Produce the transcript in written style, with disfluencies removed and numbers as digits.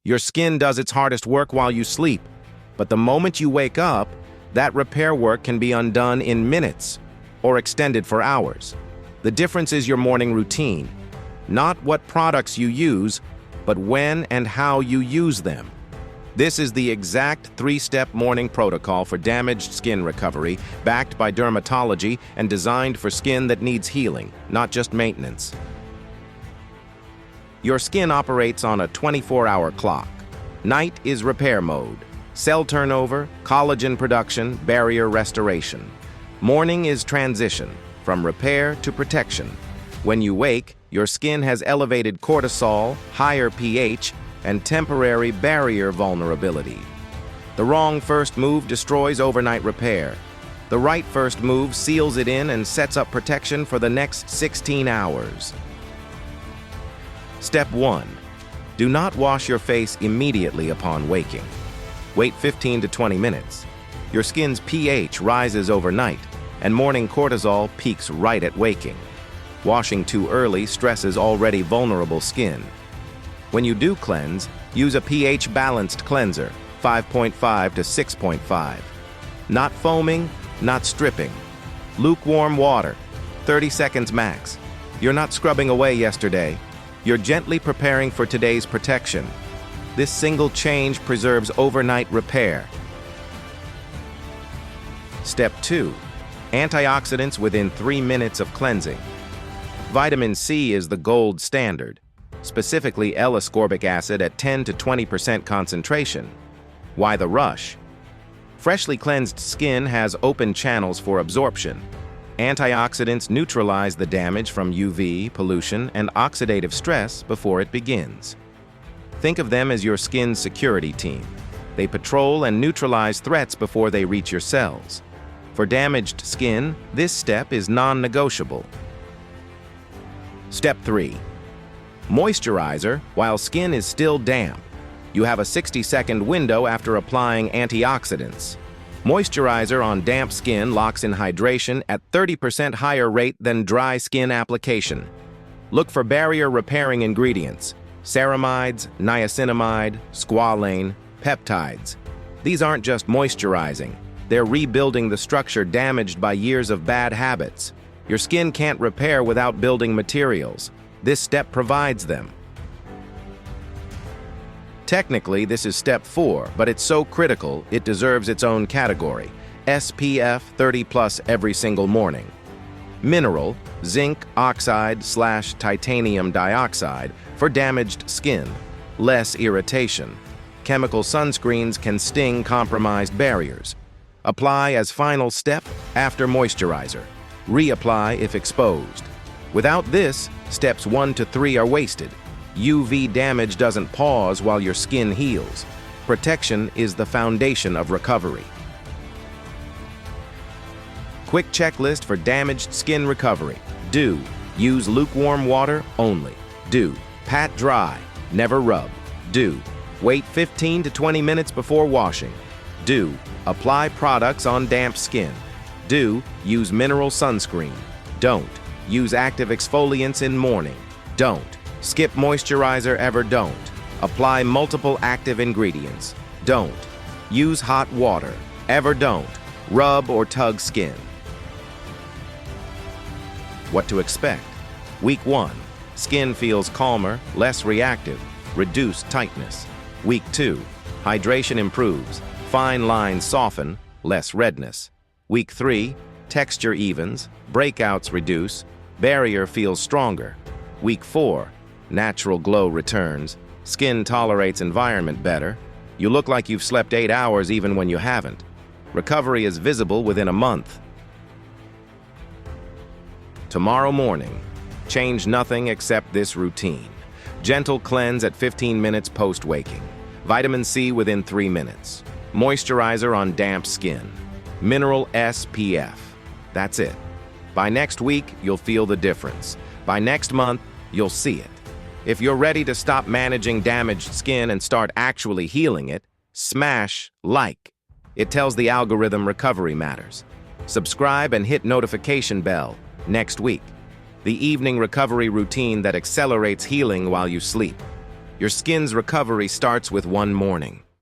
Your skin does its hardest work while you sleep, but the moment you wake up, that repair work can be undone in minutes or extended for hours. The difference is your morning routine, not what products you use, but when and how you use them. This is the exact 3-step morning protocol for damaged skin recovery, backed by dermatology and designed for skin that needs healing, not just maintenance. Your skin operates on a 24-hour clock. Night is repair mode, cell turnover, collagen production, barrier restoration. Morning is transition, from repair to protection. When you wake, your skin has elevated cortisol, higher pH, and temporary barrier vulnerability. The wrong first move destroys overnight repair. The right first move seals it in and sets up protection for the next 16 hours. Step 1. Do not wash your face immediately upon waking. Wait 15 to 20 minutes. Your skin's pH rises overnight, and morning cortisol peaks right at waking. Washing too early stresses already vulnerable skin. When you do cleanse, use a pH-balanced cleanser, 5.5 to 6.5. Not foaming, not stripping. Lukewarm water, 30 seconds max. You're not scrubbing away yesterday. You're gently preparing for today's protection. This single change preserves overnight repair. Step 2. Antioxidants within 3 minutes of cleansing. Vitamin C is the gold standard, specifically L-ascorbic acid at 10 to 20% concentration. Why the rush? Freshly cleansed skin has open channels for absorption. Antioxidants neutralize the damage from UV, pollution, and oxidative stress before it begins. Think of them as your skin's security team. They patrol and neutralize threats before they reach your cells. For damaged skin, this step is non-negotiable. Step 3. Moisturizer while skin is still damp. You have a 60-second window after applying antioxidants. Moisturizer on damp skin locks in hydration at 30% higher rate than dry skin application. Look for barrier-repairing ingredients: ceramides, niacinamide, squalane, peptides. These aren't just moisturizing. They're rebuilding the structure damaged by years of bad habits. Your skin can't repair without building materials. This step provides them. Technically, this is step 4, but it's so critical, it deserves its own category. SPF 30+ every single morning. Mineral, zinc oxide/titanium dioxide for damaged skin. Less irritation. Chemical sunscreens can sting compromised barriers. Apply as final step after moisturizer. Reapply if exposed. Without this, steps 1 to 3 are wasted. UV damage doesn't pause while your skin heals. Protection is the foundation of recovery. Quick checklist for damaged skin recovery. Do. Use lukewarm water only. Do. Pat dry. Never rub. Do. Wait 15 to 20 minutes before washing. Do. Apply products on damp skin. Do. Use mineral sunscreen. Don't. Use active exfoliants in morning. Don't. Skip moisturizer ever don't. Apply multiple active ingredients. Don't. Use hot water. Ever don't. Rub or tug skin. What to expect? Week 1. Skin feels calmer, less reactive, reduced tightness. Week 2. Hydration improves, fine lines soften, less redness. Week 3. Texture evens, breakouts reduce, barrier feels stronger. Week 4. Natural glow returns, skin tolerates environment better. You look like you've slept 8 hours even when you haven't. Recovery is visible within a month. Tomorrow morning, change nothing except this routine. Gentle cleanse at 15 minutes post-waking. Vitamin C within 3 minutes. Moisturizer on damp skin. Mineral SPF. That's it. By next week, you'll feel the difference. By next month, you'll see it. If you're ready to stop managing damaged skin and start actually healing it, smash like. It tells the algorithm recovery matters. Subscribe and hit notification bell next week. The evening recovery routine that accelerates healing while you sleep. Your skin's recovery starts with one morning.